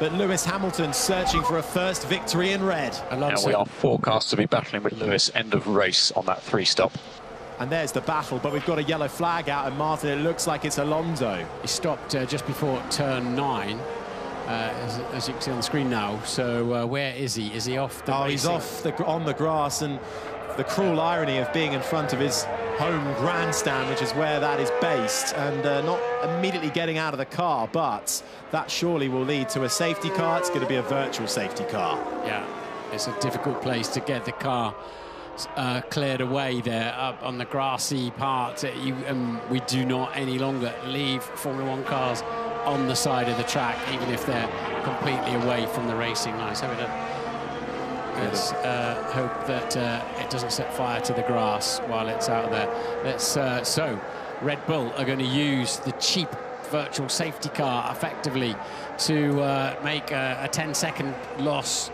but Lewis Hamilton searching for a first victory in red. Alonso. We are forecast to be battling with Lewis end of race on that 3-stop. And there's the battle, but we've got a yellow flag out, and Martin, it looks like it's Alonso. He stopped just before turn 9, as you can see on the screen now. So where is he? Is he off the racing? He's off on the grass, and the cruel irony of being in front of his home grandstand, which is where that is based, and not immediately getting out of the car, but that surely will lead to a safety car. It's going to be a virtual safety car. Yeah, it's a difficult place to get the car cleared away there up on the grassy part. We do not any longer leave Formula 1 cars on the side of the track, even if they're completely away from the racing line. So let's hope that it doesn't set fire to the grass while it's out there. So Red Bull are going to use the cheap virtual safety car effectively to make a 10-second loss.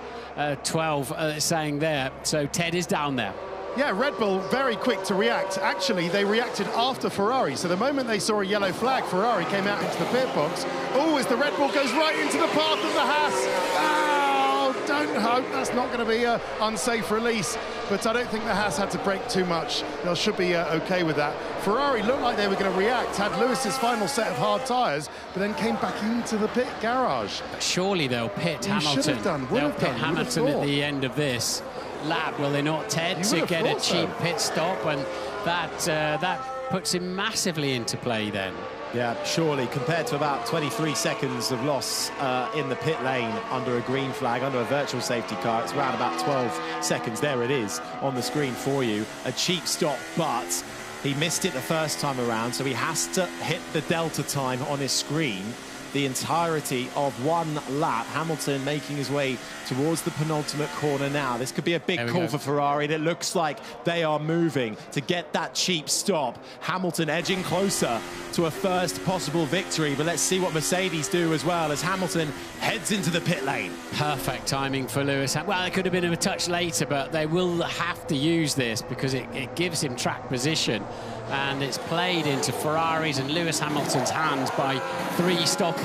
12 saying there. So Ted is down there. Yeah, Red Bull very quick to react. Actually, they reacted after Ferrari. So the moment they saw a yellow flag, Ferrari came out into the pit box. Oh, as the Red Bull goes right into the path of the Haas. Oh, don't hope that's not going to be an unsafe release. But I don't think the Haas had to brake too much. They should be okay with that. Ferrari looked like they were going to react, had Lewis's final set of hard tyres, but then came back into the pit garage. But surely they'll pit Hamilton. They'll pit Hamilton at the end of this lap, will they not, Ted, to get a cheap pit stop? And that puts him massively into play then. Yeah, surely, compared to about 23 seconds of loss in the pit lane under a green flag, under a virtual safety car, it's around about 12 seconds. There it is on the screen for you. A cheap stop, but he missed it the first time around, so he has to hit the delta time on his screen the entirety of one lap. Hamilton making his way towards the penultimate corner now. This could be a big call for Ferrari, and it looks like they are moving to get that cheap stop. Hamilton edging closer to a first possible victory, but let's see what Mercedes do as well as Hamilton heads into the pit lane. Perfect timing for Lewis. Well, it could have been a touch later, but they will have to use this because it gives him track position, and it's played into Ferrari's and Lewis Hamilton's hands by 3 stopping.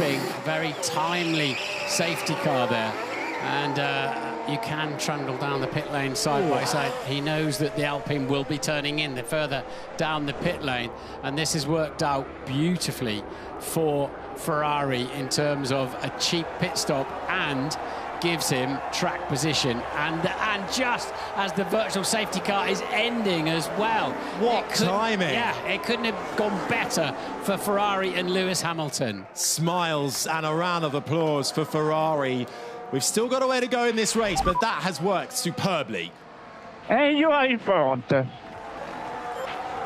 Very timely safety car there, and you can trundle down the pit lane side by side. He knows that the Alpine will be turning in the further down the pit lane, and this has worked out beautifully for Ferrari in terms of a cheap pit stop and gives him track position, and just as the virtual safety car is ending as well. What timing! Yeah, it couldn't have gone better for Ferrari and Lewis Hamilton. Smiles and a round of applause for Ferrari. We've still got a way to go in this race, but that has worked superbly. And you are in front.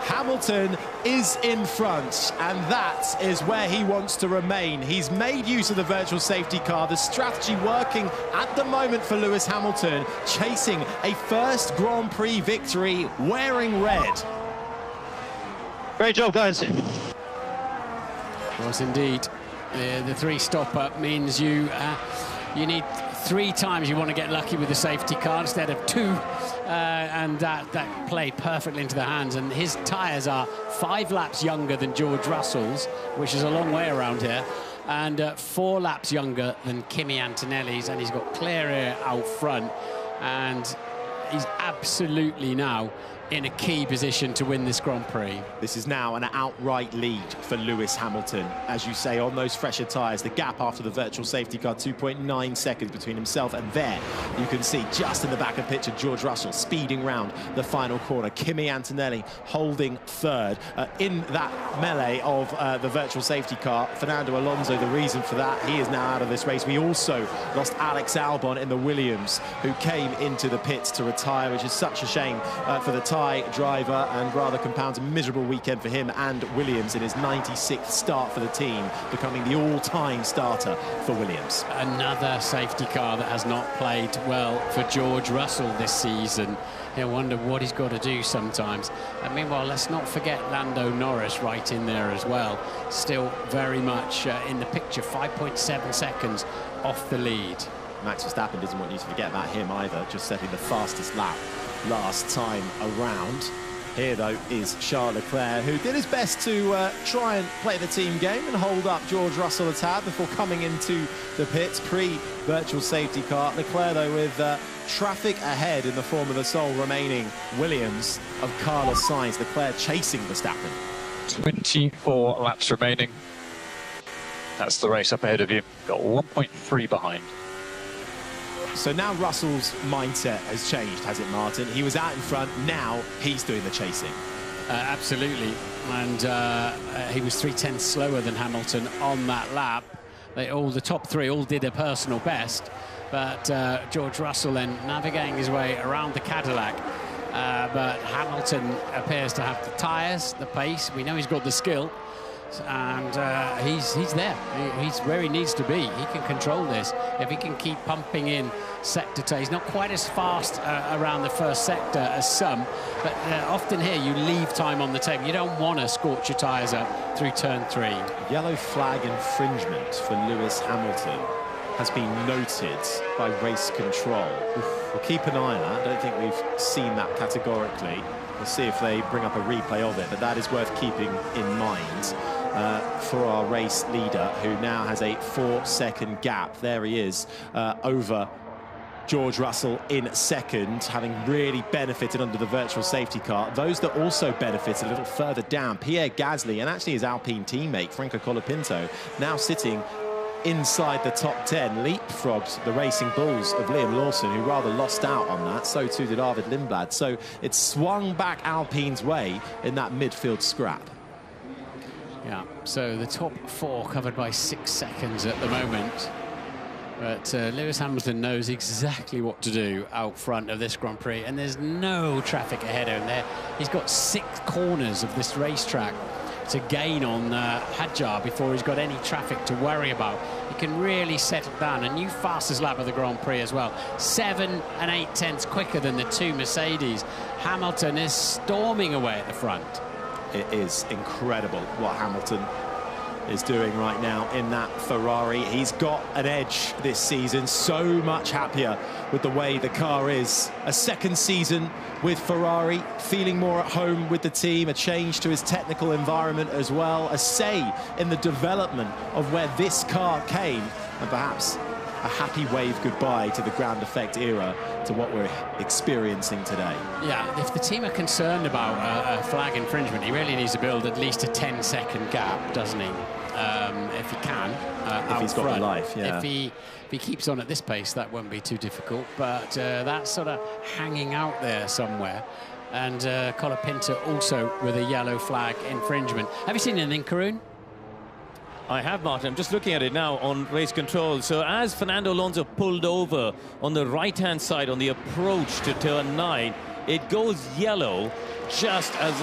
Hamilton is in front, and that is where he wants to remain. He's made use of the virtual safety car, the strategy working at the moment for Lewis Hamilton, chasing a first Grand Prix victory wearing red. Great job, guys. Was indeed. The 3-stopper means you need 3 times you want to get lucky with the safety car instead of 2, and that played perfectly into the hands. And his tyres are 5 laps younger than George Russell's, which is a long way around here, and 4 laps younger than Kimi Antonelli's, and he's got clear air out front, and he's absolutely now in a key position to win this Grand Prix. This is now an outright lead for Lewis Hamilton. As you say, on those fresher tyres, the gap after the virtual safety car, 2.9 seconds between himself and there. You can see just in the back of picture, George Russell speeding round the final corner. Kimi Antonelli holding third. In that melee of the virtual safety car, Fernando Alonso, the reason for that, he is now out of this race. We also lost Alex Albon in the Williams, who came into the pits to retire, which is such a shame for the Thai driver, and rather compounds a miserable weekend for him and Williams in his 96th start for the team, becoming the all-time starter for Williams. Another safety car that has not played well for George Russell this season. He'll wonder what he's got to do sometimes. And meanwhile, let's not forget Lando Norris right in there as well. Still very much in the picture, 5.7 seconds off the lead. Max Verstappen doesn't want you to forget about him either, just setting the fastest lap last time around. Here, though, is Charles Leclerc, who did his best to try and play the team game and hold up George Russell a tad before coming into the pits pre-virtual safety car. Leclerc, though, with traffic ahead in the form of the sole remaining Williams of Carlos Sainz. Leclerc chasing Verstappen. 24 laps remaining. That's the race up ahead of you. Got 1.3 behind. So now Russell's mindset has changed, has it, Martin? He was out in front, now he's doing the chasing. Absolutely, and he was 0.3 slower than Hamilton on that lap. The top three all did a personal best, but George Russell then navigating his way around the Cadillac. But Hamilton appears to have the tyres, the pace. We know he's got the skill, and he's there. He's where he needs to be. He can control this. If he can keep pumping in sector two, he's not quite as fast around the first sector as some, but often here you leave time on the table. You don't want to scorch your tyres up through turn 3. Yellow flag infringement for Lewis Hamilton has been noted by race control. We'll keep an eye on that. I don't think we've seen that categorically. We'll see if they bring up a replay of it, but that is worth keeping in mind for our race leader, who now has a 4-second gap. There he is, over George Russell in second, having really benefited under the virtual safety car. Those that also benefited a little further down, Pierre Gasly and actually his Alpine teammate, Franco Colapinto, now sitting inside the top 10, leapfrogged the Racing Bulls of Liam Lawson, who rather lost out on that. So too did Arvid Lindblad. So it swung back Alpine's way in that midfield scrap. Yeah, so the top 4 covered by 6 seconds at the moment. But Lewis Hamilton knows exactly what to do out front of this Grand Prix, and there's no traffic ahead of him there. He's got 6 corners of this racetrack to gain on Hadjar before he's got any traffic to worry about. He can really settle down. A new fastest lap of the Grand Prix as well. 7 8/10 quicker than the 2 Mercedes. Hamilton is storming away at the front. It is incredible what Hamilton is doing right now in that Ferrari. He's got an edge this season, so much happier with the way the car is. A second season with Ferrari, feeling more at home with the team, a change to his technical environment as well, a say in the development of where this car came, and perhaps a happy wave goodbye to the ground effect era, to what we're experiencing today. Yeah, if the team are concerned about a flag infringement, he really needs to build at least a 10-second gap, doesn't he? If he can, if he's got the life, yeah. If he keeps on at this pace, that won't be too difficult. But that's sort of hanging out there somewhere. And Colapinto also with a yellow flag infringement. Have you seen anything, Karun? I have, Martin. I'm just looking at it now on race control. So as Fernando Alonso pulled over on the right-hand side on the approach to turn 9, it goes yellow just as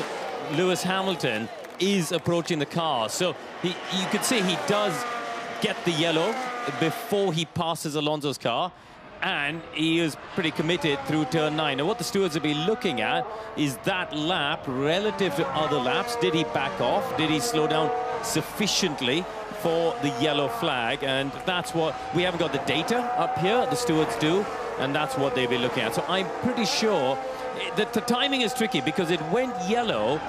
Lewis Hamilton is approaching the car. So you could see he does get the yellow before he passes Alonso's car, and he is pretty committed through turn 9. Now what the stewards will be looking at is that lap relative to other laps. Did he back off? Did he slow down sufficiently for the yellow flag? And that's what we haven't got the data up here. The stewards do, and that's what they'll be looking at. So I'm pretty sure that the timing is tricky, because it went yellow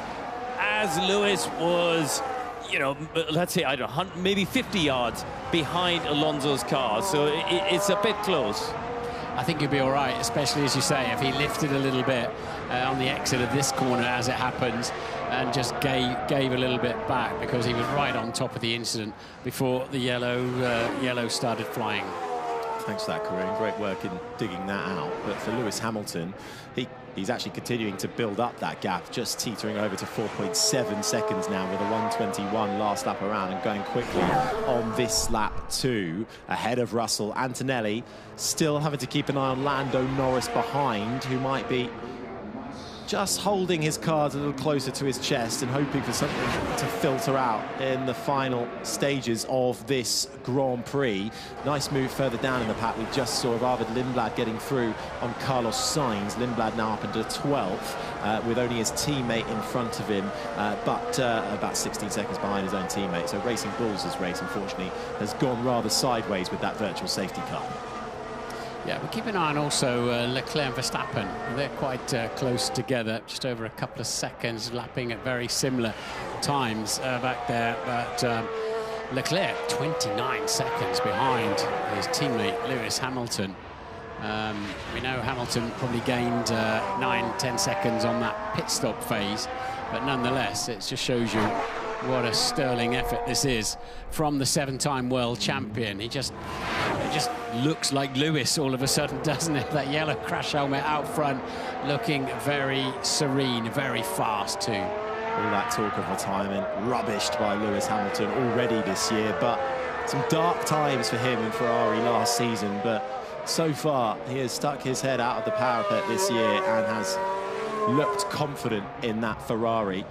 as Lewis was, you know, let's say, I don't know, maybe 50 yards behind Alonso's car. So it's a bit close. I think he'll be all right, especially, as you say, if he lifted a little bit on the exit of this corner as it happens, and just gave a little bit back, because he was right on top of the incident before the yellow started flying. Thanks for that, Karun. Great work in digging that out. But for Lewis Hamilton, he's actually continuing to build up that gap, just teetering over to 4.7 seconds now with a 1:21 last lap around, and going quickly on this lap too, ahead of Russell. Antonelli still having to keep an eye on Lando Norris behind, who might be just holding his cards a little closer to his chest and hoping for something to filter out in the final stages of this Grand Prix. Nice move further down in the pack. We just saw Arvid Lindblad getting through on Carlos Sainz. Lindblad now up into 12th with only his teammate in front of him, but about 16 seconds behind his own teammate. So Racing Bulls' race, unfortunately, has gone rather sideways with that virtual safety car. Yeah, we'll keep an eye on also Leclerc and Verstappen. They're quite close together, just over a couple of seconds, lapping at very similar times back there. But Leclerc, 29 seconds behind his teammate Lewis Hamilton. We know Hamilton probably gained 9-10 seconds on that pit stop phase, but nonetheless, it just shows you what a sterling effort this is from the 7-time world champion. It just looks like Lewis all of a sudden, doesn't it? That yellow crash helmet out front, looking very serene, very fast too. All that talk of retirement rubbished by Lewis Hamilton already this year, but some dark times for him in Ferrari last season. But so far, he has stuck his head out of the parapet this year and has looked confident in that Ferrari.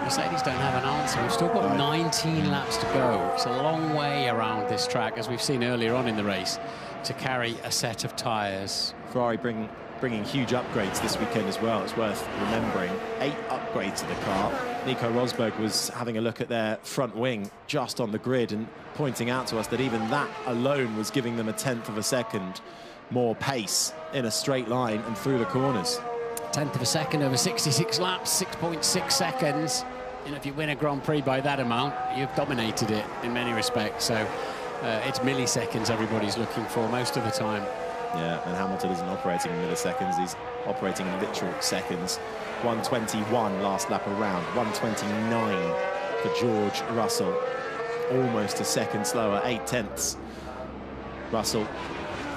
Mercedes don't have an answer. We've still got 19 laps to go. It's a long way around this track, as we've seen earlier on in the race, to carry a set of tyres. Ferrari bringing huge upgrades this weekend as well. It's worth remembering. 8 upgrades to the car. Nico Rosberg was having a look at their front wing just on the grid and pointing out to us that even that alone was giving them 1/10 of a second more pace in a straight line and through the corners. 1/10 of a second over 66 laps, 6.6 seconds. You know, if you win a Grand Prix by that amount, you've dominated it in many respects. So it's milliseconds everybody's looking for most of the time. Yeah, and Hamilton isn't operating in milliseconds, he's operating in literal seconds. 1:21 last lap around, 1:29 for George Russell. Almost a second slower, 8/10. Russell,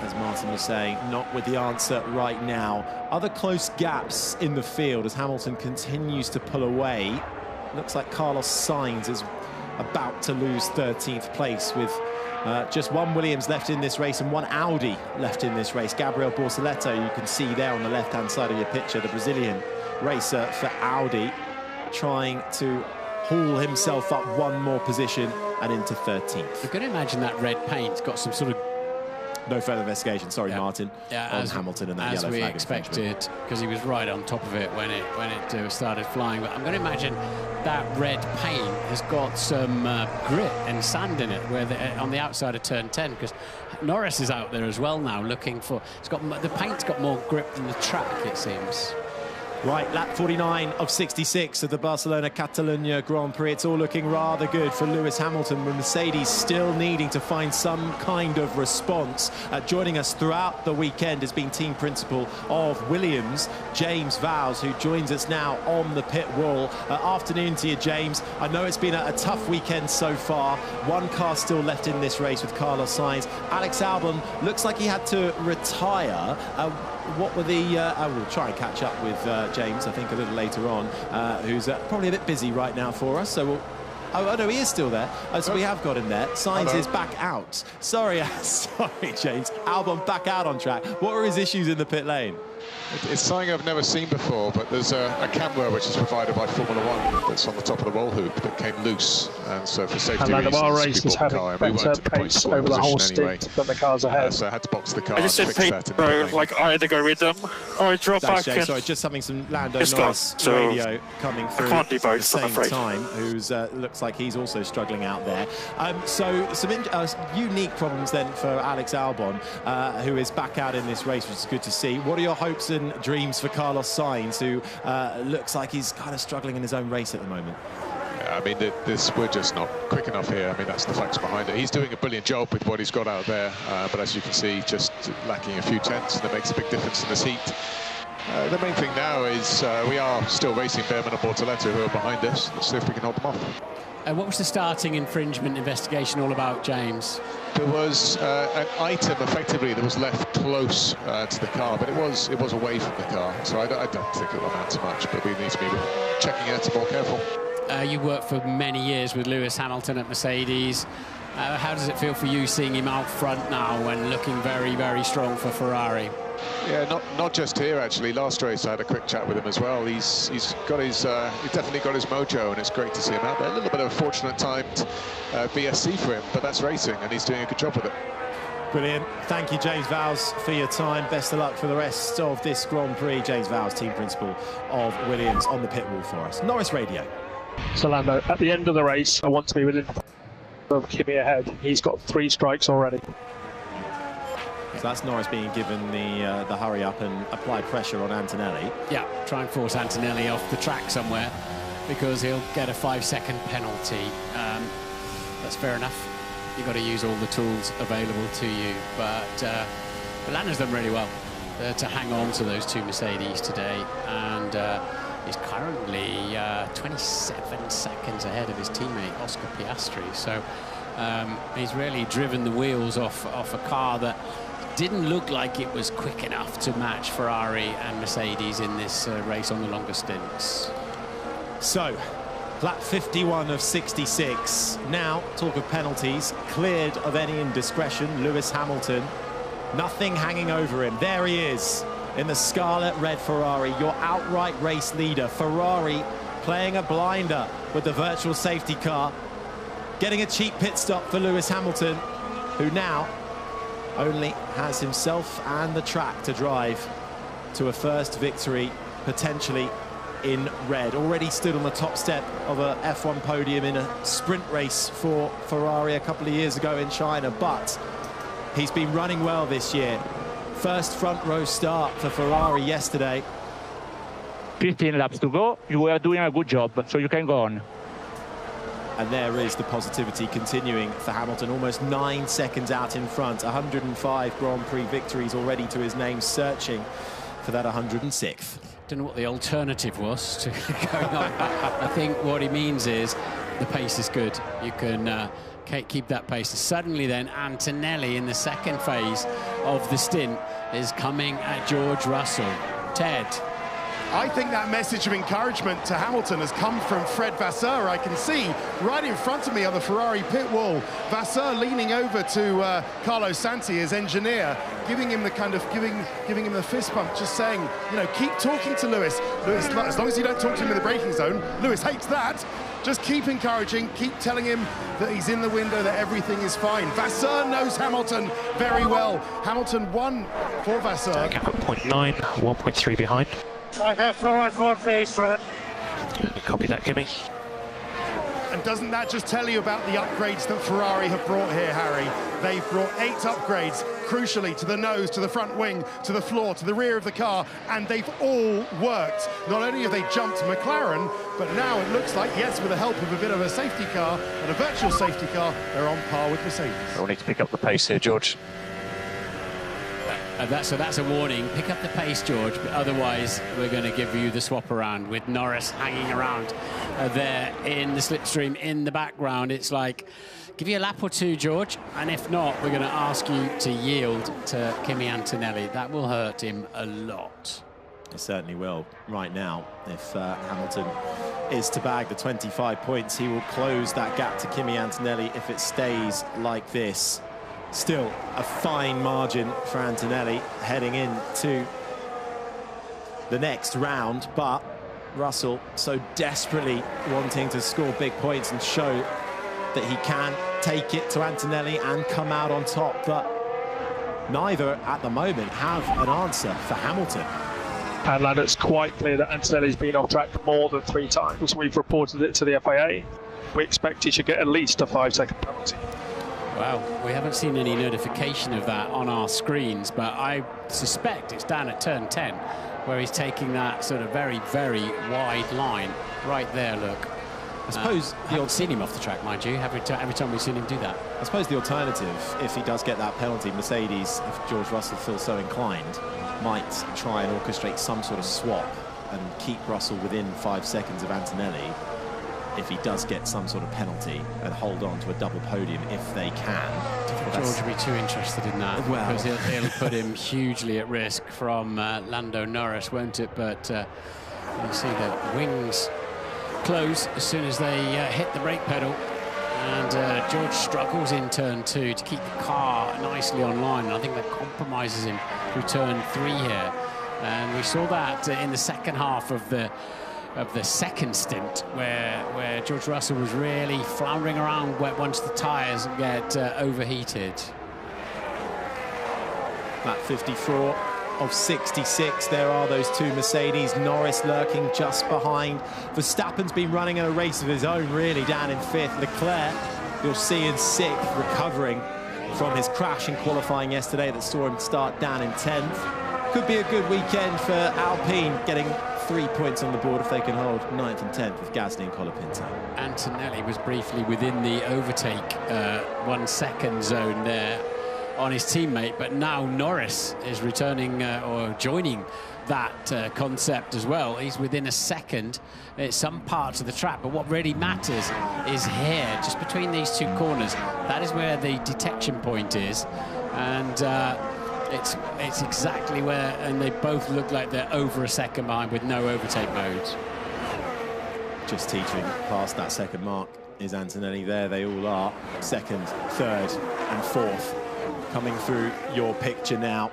as Martin was saying, not with the answer right now. Other close gaps in the field as Hamilton continues to pull away. Looks like Carlos Sainz is about to lose 13th place with just one Williams left in this race and one Audi left in this race. Gabriel Borsaletto, you can see there on the left-hand side of your picture, the Brazilian racer for Audi, trying to haul himself up one more position and into 13th. You're going to imagine that red paint's got some sort of... No further investigation, sorry, Martin, on Hamilton and that yellow flag. As we expected, because he was right on top of it when it started flying. But I'm going to imagine that red paint has got some grit and sand in it where on the outside of turn 10, because Norris is out there as well now looking for... the paint's got more grip than the track, it seems. Right, lap 49 of 66 of the Barcelona Catalunya Grand Prix. It's all looking rather good for Lewis Hamilton, with Mercedes still needing to find some kind of response. Joining us throughout the weekend has been team principal of Williams, James Vowles, who joins us now on the pit wall. Afternoon to you, James. I know it's been a tough weekend so far. One car still left in this race with Carlos Sainz. Alex Albon looks like he had to retire. What were the... we'll try and catch up with James, I think, a little later on, who's probably a bit busy right now for us. So we'll... Oh, no, he is still there. So we have got him there. Sainz is back out. Sorry, James. Albon back out on track. What were his issues in the pit lane? It's something I've never seen before, but there's a camera which is provided by Formula One that's on the top of the roll hoop that came loose, and so for safety reasons, our race has had a better pace over the whole stint than the cars ahead. So I had to box the car. I just said like I had to go with them, or I drop back. Sorry, just having some Lando Norris radio coming through at the same time, who's looks like he's also struggling out there. So some unique problems then for Alex Albon, who is back out in this race, which is good to see. What are your hopes and dreams for Carlos Sainz, who looks like he's kind of struggling in his own race at the moment? I mean, we're just not quick enough here. I mean, that's the facts behind it. He's doing a brilliant job with what he's got out there, but as you can see, just lacking a few tenths, and that makes a big difference in this heat. The main thing now is we are still racing Behrman and Bortoletto, who are behind us. Let's see if we can hold them off. What was the starting infringement investigation all about, James? There was an item, effectively, that was left close to the car, but it was away from the car, so I don't think it will amount to much, but we need to be checking it more careful. You worked for many years with Lewis Hamilton at Mercedes. How does it feel for you seeing him out front now and looking very, very strong for Ferrari? Yeah, not just here actually. Last race I had a quick chat with him as well. He's definitely got his mojo, and it's great to see him out there. A little bit of a fortunate timed VSC for him, but that's racing, and he's doing a good job with it. Brilliant. Thank you, James Vowles, for your time. Best of luck for the rest of this Grand Prix. James Vowles, team principal of Williams, on the pit wall for us. Norris Radio. So Lando, at the end of the race, I want to be within of Kimi ahead. He's got 3 strikes already. So that's Norris being given the hurry up and apply pressure on Antonelli. Yeah, try and force Antonelli off the track somewhere, because he'll get a 5-second penalty. That's fair enough. You've got to use all the tools available to you, but Lando's done really well to hang on to those two Mercedes today, and he's currently 27 seconds ahead of his teammate Oscar Piastri. So he's really driven the wheels off a car that didn't look like it was quick enough to match Ferrari and Mercedes in this race on the longer stints. So, lap 51 of 66. Now, talk of penalties, cleared of any indiscretion, Lewis Hamilton. Nothing hanging over him. There he is in the scarlet red Ferrari, your outright race leader. Ferrari playing a blinder with the virtual safety car, getting a cheap pit stop for Lewis Hamilton, who now only has himself and the track to drive to a first victory, potentially in red. Already stood on the top step of a F1 podium in a sprint race for Ferrari a couple of years ago in China, but he's been running well this year. First front row start for Ferrari yesterday. 15 laps to go. You are doing a good job, so you can go on. And there is the positivity continuing for Hamilton, almost 9 seconds out in front. 105 Grand Prix victories already to his name, searching for that 106th. Don't know what the alternative was to going on. I think what he means is the pace is good. You can keep that pace. Suddenly then, Antonelli in the second phase of the stint is coming at George Russell. Ted. I think that message of encouragement to Hamilton has come from Fred Vasseur. I can see right in front of me on the Ferrari pit wall, Vasseur leaning over to Carlos Santi, his engineer, giving him the kind of giving him the fist pump, just saying, you know, keep talking to Lewis. Lewis, as long as you don't talk to him in the braking zone, Lewis hates that. Just keep encouraging, keep telling him that he's in the window, that everything is fine. Vasseur knows Hamilton very well. Hamilton won for Vasseur. Gap at 0.9, 1.3 behind. I have forward more pace, Fred. Copy that, Kimmy. And doesn't that just tell you about the upgrades that Ferrari have brought here, Harry? They've brought 8 upgrades, crucially, to the nose, to the front wing, to the floor, to the rear of the car, and they've all worked. Not only have they jumped McLaren, but now it looks like, yes, with the help of a bit of a safety car and a virtual safety car, they're on par with Mercedes. We'll need to pick up the pace here, George. So that's a warning. Pick up the pace, George, but otherwise we're going to give you the swap around with Norris hanging around there in the slipstream in the background. It's like, give you a lap or two, George, and if not, we're going to ask you to yield to Kimi Antonelli. That will hurt him a lot. It certainly will. Right now, if Hamilton is to bag the 25 points, he will close that gap to Kimi Antonelli if it stays like this. Still a fine margin for Antonelli heading into the next round, but Russell so desperately wanting to score big points and show that he can take it to Antonelli and come out on top, but neither at the moment have an answer for Hamilton. And it's quite clear that Antonelli's been off track more than 3 times. We've reported it to the FIA. We expect he should get at least a 5-second penalty. Well, we haven't seen any notification of that on our screens, but I suspect it's down at turn 10, where he's taking that sort of very, very wide line. Right there, look. I suppose I haven't seen him off the track, mind you, every time we've seen him do that. I suppose the alternative, if he does get that penalty, Mercedes, if George Russell feels so inclined, might try and orchestrate some sort of swap and keep Russell within 5 seconds of Antonelli if he does get some sort of penalty, and hold on to a double podium if they can. George will be too interested in that, well, because it'll put him hugely at risk from Lando Norris, won't it? But you see the wings close as soon as they hit the brake pedal, and George struggles in turn 2 to keep the car nicely online, and I think that compromises him through turn 3 here. And we saw that in the second half of the second stint, where George Russell was really floundering around once the tyres get overheated. Lap 54 of 66, there are those two Mercedes, Norris lurking just behind. Verstappen's been running in a race of his own, really, down in 5th. Leclerc, you'll see in 6th, recovering from his crash in qualifying yesterday that saw him start down in 10th. Could be a good weekend for Alpine, getting 3 points on the board if they can hold 9th and 10th with Gasly and Colapinto. Antonelli was briefly within the overtake 1 second zone there on his teammate, but now Norris is returning or joining that concept as well. He's within a second at some parts of the track, but what really matters is here, just between these two corners. That is where the detection point is, and it's exactly where, and they both look like they're over a second behind with no overtake modes. Just teetering past that second mark is Antonelli. There they all are, second, third and fourth, coming through your picture now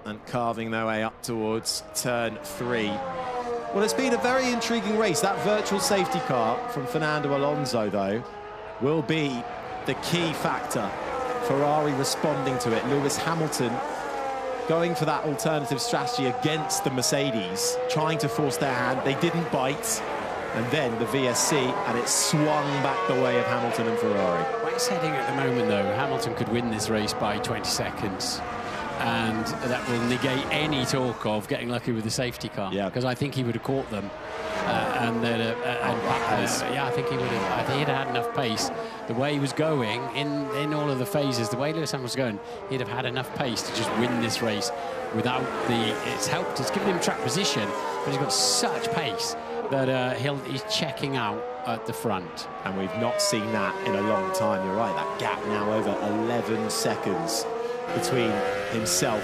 and carving their way up towards turn 3. Well, it's been a very intriguing race. That virtual safety car from Fernando Alonso, though, will be the key factor. Ferrari responding to it. Lewis Hamilton going for that alternative strategy against the Mercedes, trying to force their hand. They didn't bite. And then the VSC, and it swung back the way of Hamilton and Ferrari. Where it's heading at the moment, though, Hamilton could win this race by 20 seconds. And that will negate any talk of getting lucky with the safety car. Yeah. Because I think he would have caught them. Yeah, I think he would have. I think he'd have had enough pace. The way he was going in all of the phases, the way Lewis Hamilton was going, he'd have had enough pace to just win this race without the. It's helped. It's given him track position, but he's got such pace that he's checking out at the front. And we've not seen that in a long time. You're right. That gap now over 11 seconds between himself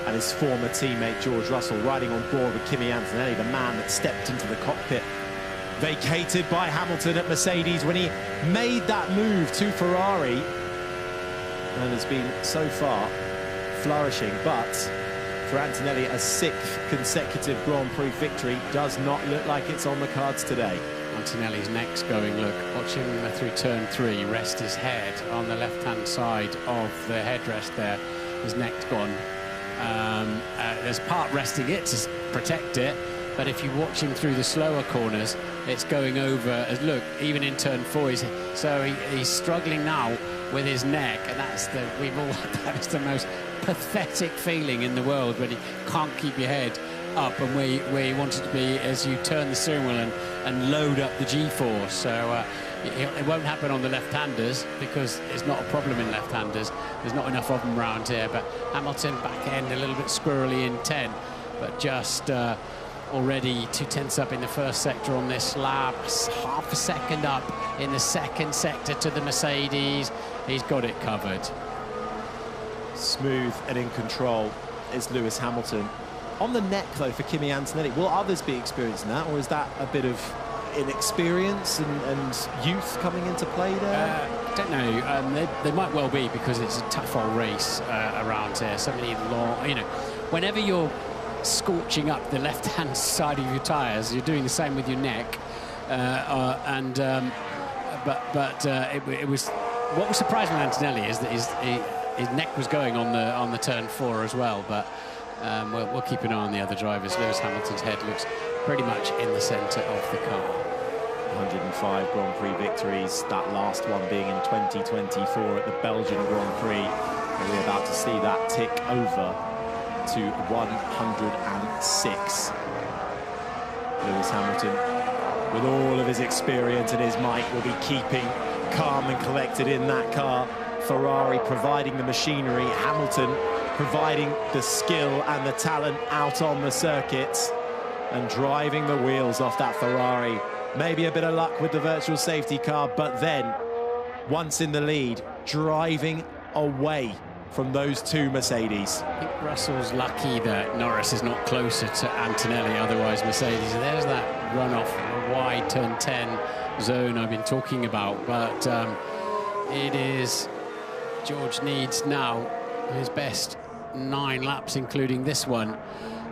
and his former teammate George Russell, riding on board with Kimi Antonelli, the man that stepped into the cockpit, vacated by Hamilton at Mercedes when he made that move to Ferrari, and has been so far flourishing. But for Antonelli, a 6th consecutive Grand Prix victory does not look like it's on the cards today. Antonelli's neck's going, look, watch him through turn 3, rest his head on the left-hand side of the headrest there. His neck's gone. There's part resting it to protect it, but if you watch him through the slower corners, it's going over. Look, even in turn 4, he's struggling now with his neck, and that's that is the most pathetic feeling in the world when you can't keep your head up and where you want it to be as you turn the steering wheel and load up the G-force. So it won't happen on the left-handers because it's not a problem in left-handers. There's not enough of them around here. But Hamilton back end a little bit squirrely in 10, but just already 2/10 up in the first sector on this lap, half a second up in the second sector to the Mercedes. He's got it covered. Smooth and in control is Lewis Hamilton. On the neck, though, for Kimi Antonelli, will others be experiencing that, or is that a bit of inexperience and youth coming into play there? I don't know. They might well be, because it's a tough old race around here. So many long, whenever you're scorching up the left-hand side of your tyres, you're doing the same with your neck. It was what was surprising with Antonelli is that his neck was going on the turn 4 as well, but. We'll keep an eye on the other drivers. Lewis Hamilton's head looks pretty much in the centre of the car. 105 Grand Prix victories, that last one being in 2024 at the Belgian Grand Prix. And we're about to see that tick over to 106. Lewis Hamilton, with all of his experience and his might, will be keeping calm and collected in that car. Ferrari providing the machinery, Hamilton providing the skill and the talent out on the circuits and driving the wheels off that Ferrari. Maybe a bit of luck with the virtual safety car, but then, once in the lead, driving away from those two Mercedes. I think Russell's lucky that Norris is not closer to Antonelli, otherwise Mercedes. There's that run-off wide turn 10 zone I've been talking about, but it is... George needs now his best 9 laps, including this one,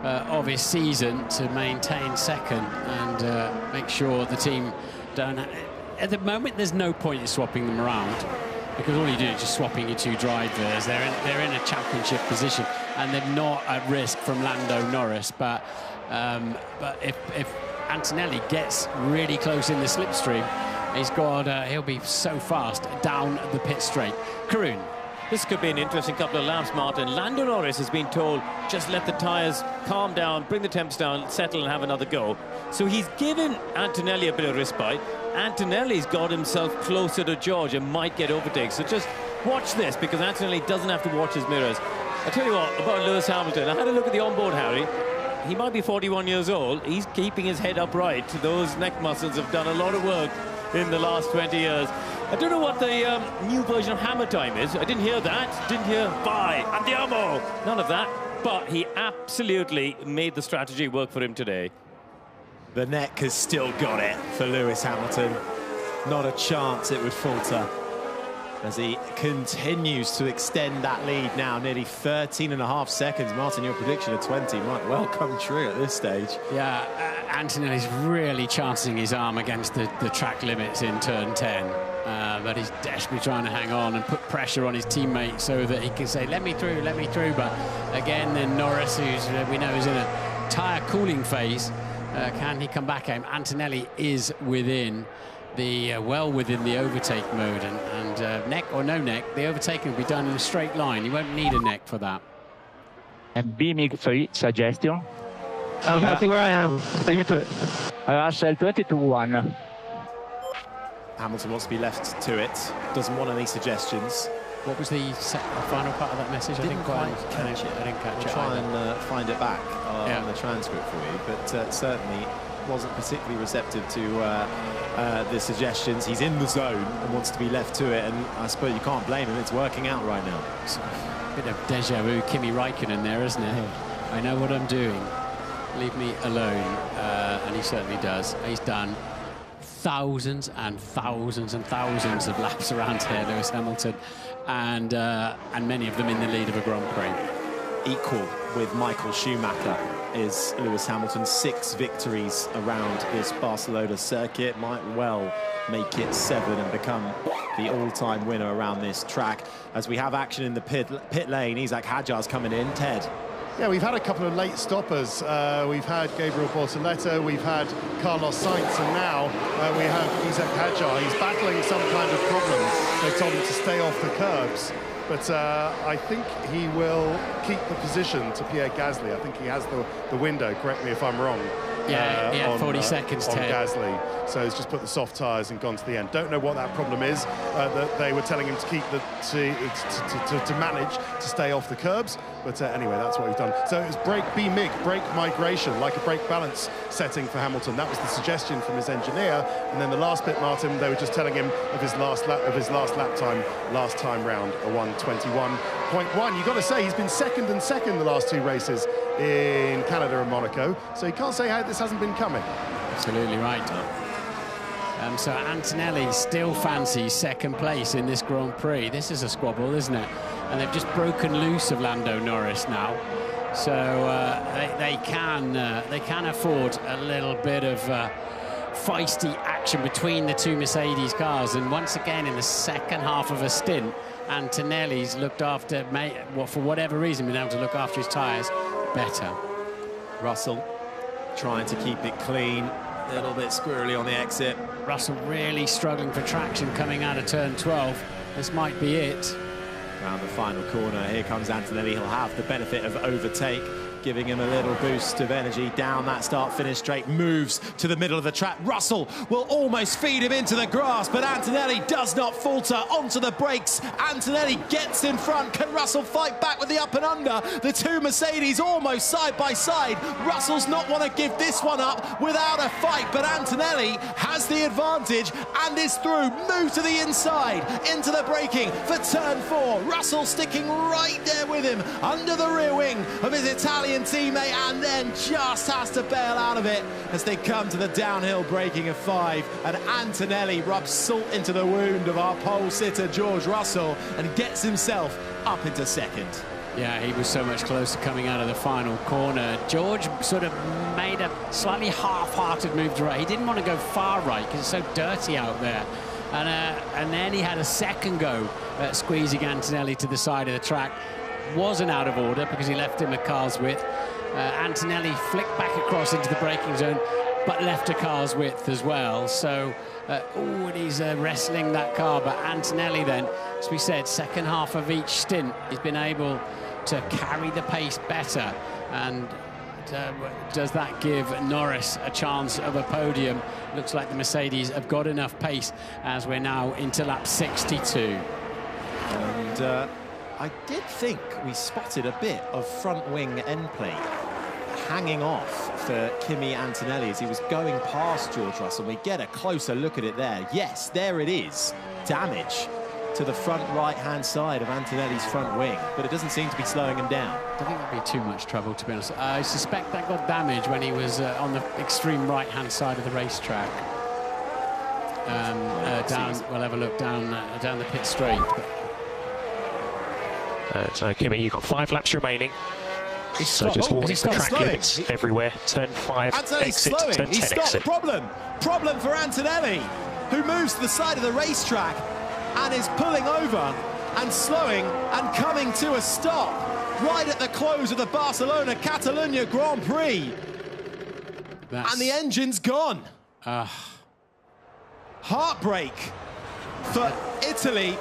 of his season, to maintain second and make sure the team don't... At the moment, there's no point in swapping them around, because all you do is just swapping your 2 drivers. They're in a championship position, and they're not at risk from Lando Norris. But if Antonelli gets really close in the slipstream, he'll be so fast down the pit straight. Karun. This could be an interesting couple of laps, Martin. Lando Norris has been told, just let the tyres calm down, bring the temps down, settle and have another go. So he's given Antonelli a bit of respite. Antonelli's got himself closer to George and might get overtaken. So just watch this, because Antonelli doesn't have to watch his mirrors. I tell you what, about Lewis Hamilton, I had a look at the onboard, Harry. He might be 41 years old. He's keeping his head upright. Those neck muscles have done a lot of work in the last 20 years. I don't know what the new version of Hammer Time is. I didn't hear that. Didn't hear bye, andiamo. None of that. But he absolutely made the strategy work for him today. The neck has still got it for Lewis Hamilton. Not a chance it would falter as he continues to extend that lead now, nearly 13.5 seconds. Martin, your prediction of 20 might well come true at this stage. Yeah, Antonelli's really chancing his arm against the track limits in turn 10. But he's desperately trying to hang on and put pressure on his teammate so that he can say, let me through, let me through. But again, then Norris, who's we know is in a tyre cooling phase, can he come back home? Antonelli is within the well within the overtake mode, and neck or no neck, the overtaking will be done in a straight line. You won't need a neck for that. And BMIG free suggestion. I'm happy where I am. Russell 22-1. Hamilton wants to be left to it, doesn't want any suggestions. What was the final part of that message? I didn't quite catch it. I didn't catch it. Try and find it back on the transcript for you, but certainly wasn't particularly receptive to the suggestions. He's in the zone and wants to be left to it, and I suppose you can't blame him. It's working out right now. It's a bit of deja vu, Kimi Räikkönen there, isn't it? I know what I'm doing. Leave me alone, and he certainly does. He's done thousands and thousands and thousands of laps around here, Lewis Hamilton, and many of them in the lead of a Grand Prix. Equal with Michael Schumacher is Lewis Hamilton. 6 victories around this Barcelona circuit, might well make it 7 and become the all-time winner around this track. As we have action in the pit lane, Isaac Hadjar's coming in. Ted. Yeah, we've had a couple of late stoppers. We've had Gabriel Bortoleto, we've had Carlos Sainz, and now we have Isaac Hadjar. He's battling some kind of problem. They've told him to stay off the curbs. But I think he will keep the position to Pierre Gasly. I think he has the window, correct me if I'm wrong. Yeah, 40 seconds, on Ted. Gasly. So he's just put the soft tyres and gone to the end. Don't know what that problem is. That they were telling him to keep to manage to stay off the curbs. But anyway, that's what we've done. So it was brake BMIG, brake migration, like a brake balance setting for Hamilton. That was the suggestion from his engineer. And then the last bit, Martin, they were just telling him of his last lap time, last time round, a 1:21.1. You've got to say he's been second and second the last 2 races in Canada and Monaco. So you can't say how this hasn't been coming. Absolutely right. So Antonelli still fancies second place in this Grand Prix. This is a squabble, isn't it? And they've just broken loose of Lando Norris now. So they can afford a little bit of feisty action between the 2 Mercedes cars. And once again, in the second half of a stint, Antonelli's looked after, for whatever reason, been able to look after his tyres better. Russell trying to keep it clean, a little bit squirrely on the exit. Russell really struggling for traction coming out of turn 12. This might be it. Around the final corner, here comes Antonelli. He'll have the benefit of overtake, giving him a little boost of energy down that start-finish straight, moves to the middle of the track. Russell will almost feed him into the grass, but Antonelli does not falter onto the brakes. Antonelli gets in front. Can Russell fight back with the up and under? The 2 Mercedes almost side by side. Russell's not want to give this one up without a fight, but Antonelli has the advantage and is through. Move to the inside, into the braking for turn 4. Russell sticking right there with him, under the rear wing of his Italian teammate, and then just has to bail out of it as they come to the downhill braking of 5, and Antonelli rubs salt into the wound of our pole sitter George Russell and gets himself up into second. Yeah, he was so much closer coming out of the final corner. George sort of made a slightly half-hearted move to right. He didn't want to go far right because it's so dirty out there. And then he had a second go at squeezing Antonelli to the side of the track. Wasn't out of order because he left him a car's width. Antonelli flicked back across into the braking zone, but left a car's width as well. So, and he's wrestling that car. But Antonelli then, as we said, second half of each stint, he's been able to carry the pace better. And does that give Norris a chance of a podium? Looks like the Mercedes have got enough pace as we're now into lap 62. And I did think we spotted a bit of front wing end plate hanging off for Kimi Antonelli as he was going past George Russell. We get a closer look at it there. Yes, there it is. Damage to the front right-hand side of Antonelli's front wing, but it doesn't seem to be slowing him down. I don't think that'd be too much trouble, to be honest. I suspect that got damaged when he was on the extreme right-hand side of the racetrack. We'll have a look down the pit straight. So, Kimi, you've got 5 laps remaining. So just walk the track limits everywhere. Turn 5, Antonelli's exit, slowing. turn 10, He's stopped. exit. Problem for Antonelli, who moves to the side of the racetrack and is pulling over and slowing and coming to a stop right at the close of the Barcelona Catalunya Grand Prix. And the engine's gone. Heartbreak for Italy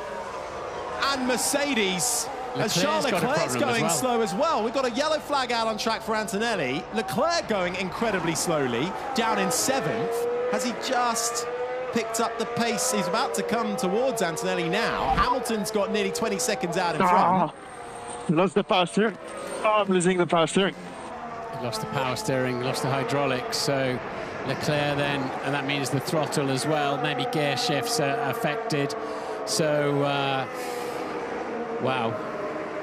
and Mercedes. As Charles Leclerc's going slow as well. We've got a yellow flag out on track for Antonelli. Leclerc going incredibly slowly, down in 7th. Has he just picked up the pace? He's about to come towards Antonelli now. Hamilton's got nearly 20 seconds out in front. Lost the power steering. I'm losing the power steering. Lost the power steering, lost the hydraulics. So Leclerc then, and that means the throttle as well. Maybe gear shifts are affected. So, wow.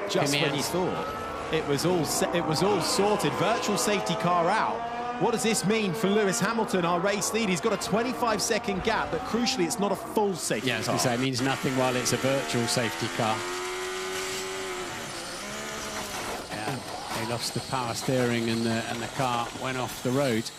Just when you thought it was all sorted, virtual safety car out. What does this mean for Lewis Hamilton, our race lead? He's got a 25-second gap, but crucially, it's not a full safety car. Yeah, I was going to say, it means nothing while it's a virtual safety car. Yeah, they lost the power steering and the car went off the road.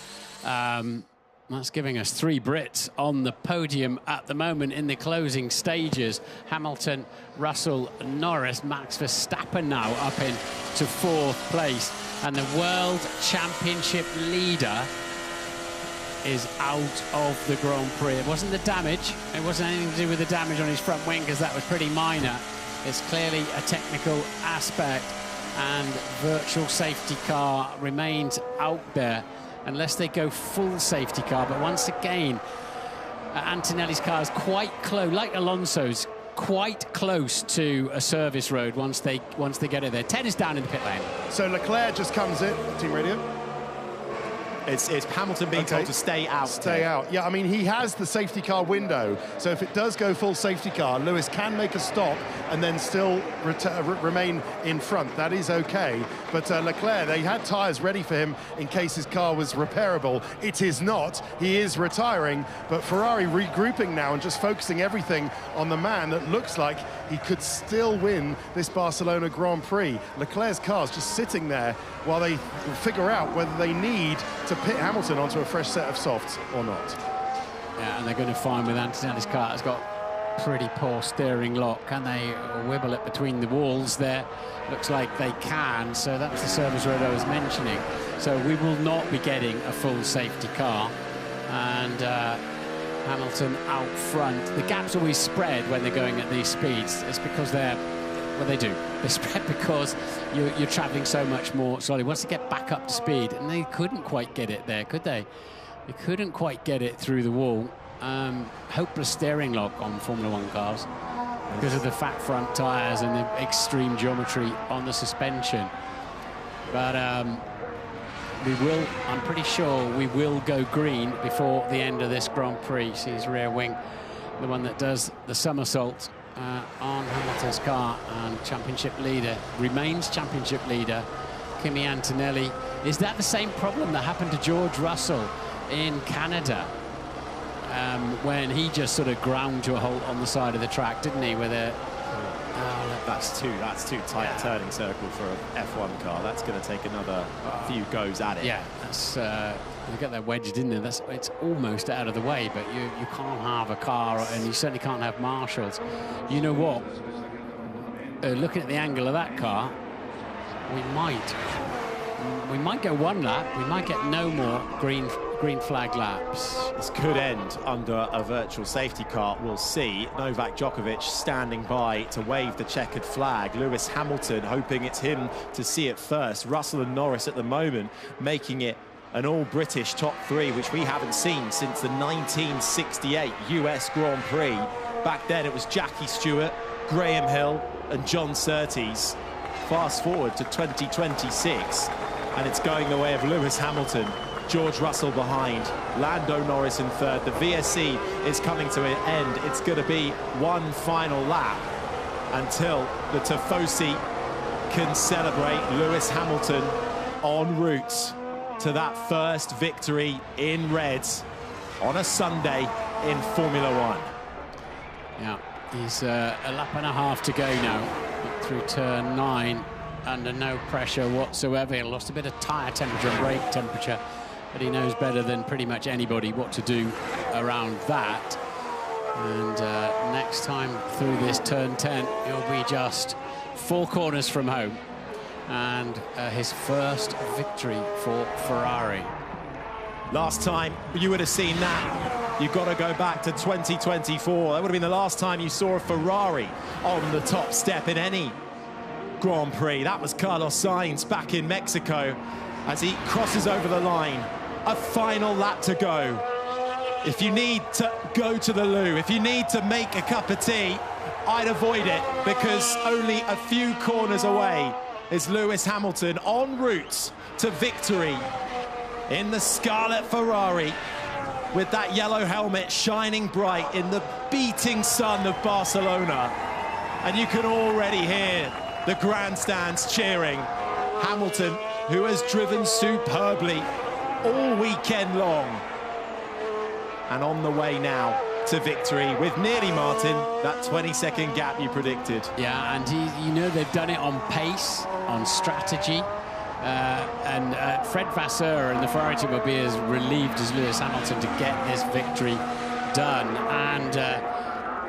That's giving us 3 Brits on the podium at the moment in the closing stages. Hamilton, Russell, Norris, Max Verstappen now up into 4th place. And the World Championship leader is out of the Grand Prix. It wasn't the damage. It wasn't anything to do with the damage on his front wing, because that was pretty minor. It's clearly a technical aspect. And virtual safety car remains out there, unless they go full safety car. But once again, Antonelli's car is quite close, like Alonso's, quite close to a service road once they get it there. 10 is down in the pit lane. So Leclerc just comes in, team radio. It's Hamilton being told to stay out. Stay out. Yeah, I mean, he has the safety car window. So if it does go full safety car, Lewis can make a stop and then still remain in front. That is okay. But Leclerc, they had tyres ready for him in case his car was repairable. It is not. He is retiring. But Ferrari regrouping now and just focusing everything on the man that looks like he could still win this Barcelona Grand Prix. Leclerc's car's just sitting there while they figure out whether they need to pit Hamilton onto a fresh set of softs or not. Yeah, and they're going to find with Antonelli's car, it's got pretty poor steering lock. Can they wibble it between the walls there? Looks like they can. So that's the service road I was mentioning. So we will not be getting a full safety car. And Hamilton out front. The gaps always spread when they're going at these speeds. It's because they're, well, they do. They spread because you're traveling so much more slowly. Once they get back up to speed, and they couldn't quite get it there, could they? They couldn't quite get it through the wall. Hopeless steering lock on Formula One cars because of the fat front tyres and the extreme geometry on the suspension. But we will, I'm pretty sure we will go green before the end of this Grand Prix. See his rear wing, the one that does the somersault on Hamilton's car, and championship leader, remains championship leader, Kimi Antonelli. Is that the same problem that happened to George Russell in Canada? When he just sort of ground to a halt on the side of the track, didn't he? With a that's too tight a turning circle for an F1 car. That's going to take another few goes at it. Yeah, that's they got that wedged in there. It's almost out of the way, but you can't have a car, and you certainly can't have marshals. You know what? Looking at the angle of that car, we might go one lap. We might get no more green green flag laps. This could end under a virtual safety car, we'll see. Novak Djokovic standing by to wave the checkered flag. Lewis Hamilton hoping it's him to see it first. Russell and Norris at the moment making it an all-British top three, which we haven't seen since the 1968 US Grand Prix. Back then it was Jackie Stewart, Graham Hill and John Surtees. Fast forward to 2026 and it's going the way of Lewis Hamilton. George Russell behind, Lando Norris in third. The VSC is coming to an end. It's going to be one final lap until the Tifosi can celebrate Lewis Hamilton en route to that first victory in red on a Sunday in Formula One. Yeah, he's a lap and a half to go now through turn 9 under no pressure whatsoever. He lost a bit of tyre temperature, brake temperature, but he knows better than pretty much anybody what to do around that. And next time through this turn 10, he'll be just 4 corners from home. And his first victory for Ferrari. Last time you would have seen that, you've got to go back to 2024. That would have been the last time you saw a Ferrari on the top step in any Grand Prix. That was Carlos Sainz back in Mexico as he crosses over the line. A final lap to go. If you need to go to the loo, if you need to make a cup of tea, I'd avoid it, because only a few corners away is Lewis Hamilton en route to victory in the Scarlet Ferrari, with that yellow helmet shining bright in the beating sun of Barcelona. And you can already hear the grandstands cheering. Hamilton, who has driven superbly all weekend long, and on the way now to victory with nearly, Martin, that 20-second gap you predicted. Yeah, and you know they've done it on pace, on strategy, and Fred Vasseur and the Ferrari team will be as relieved as Lewis Hamilton to get this victory done. And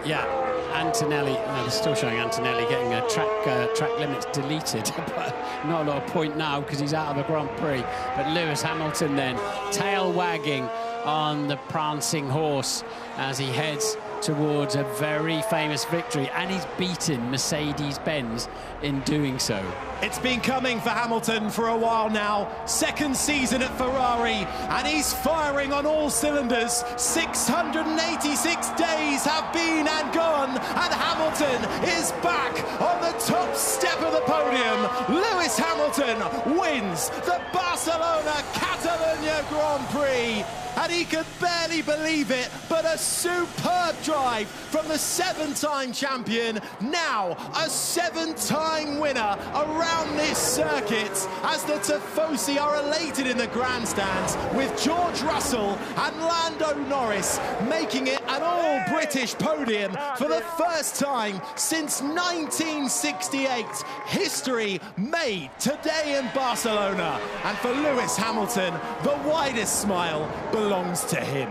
yeah, Antonelli, no, they're still showing Antonelli getting a track limits deleted, but not a lot of point now because he's out of the Grand Prix. But Lewis Hamilton then tail wagging on the prancing horse as he heads towards a very famous victory, and he's beaten Mercedes-Benz in doing so. It's been coming for Hamilton for a while now. Second season at Ferrari, and he's firing on all cylinders. 686 days have been and gone, and Hamilton is back on the top step of the podium. Lewis Hamilton wins the Barcelona Catalunya Grand Prix, and he could barely believe it, but a superb drive from the 7-time champion, now a 7-time winner around this circuit, as the Tifosi are elated in the grandstands, with George Russell and Lando Norris making it an all-British podium for the first time since 1968. History made today in Barcelona, and for Lewis Hamilton, the widest smile belongs to him.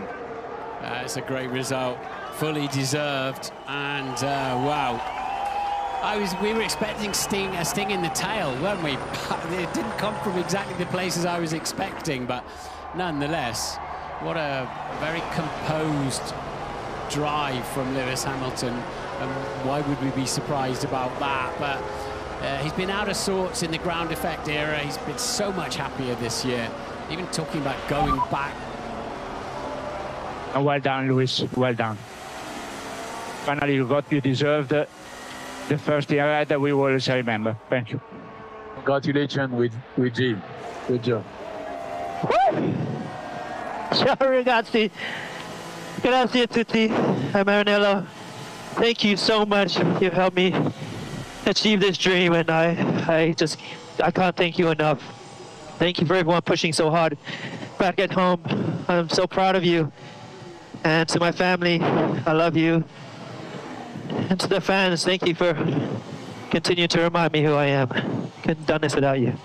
It's a great result, fully deserved, and wow. We were expecting a sting in the tail, weren't we? It didn't come from exactly the places I was expecting, but nonetheless, what a very composed drive from Lewis Hamilton, and why would we be surprised about that? But he's been out of sorts in the ground effect era. He's been so much happier this year, even talking about going back. Well done, Lewis, well done. Finally, you got, you deserved the first year that we will always remember. Thank you. Congratulations with Jim. Good job. Ciao ragazzi. Grazie a tutti. I'm Maranello. Thank you so much. You've helped me achieve this dream, and I can't thank you enough. Thank you for everyone pushing so hard back at home. I'm so proud of you. And to my family, I love you. And to the fans, thank you for continuing to remind me who I am. Couldn't have done this without you.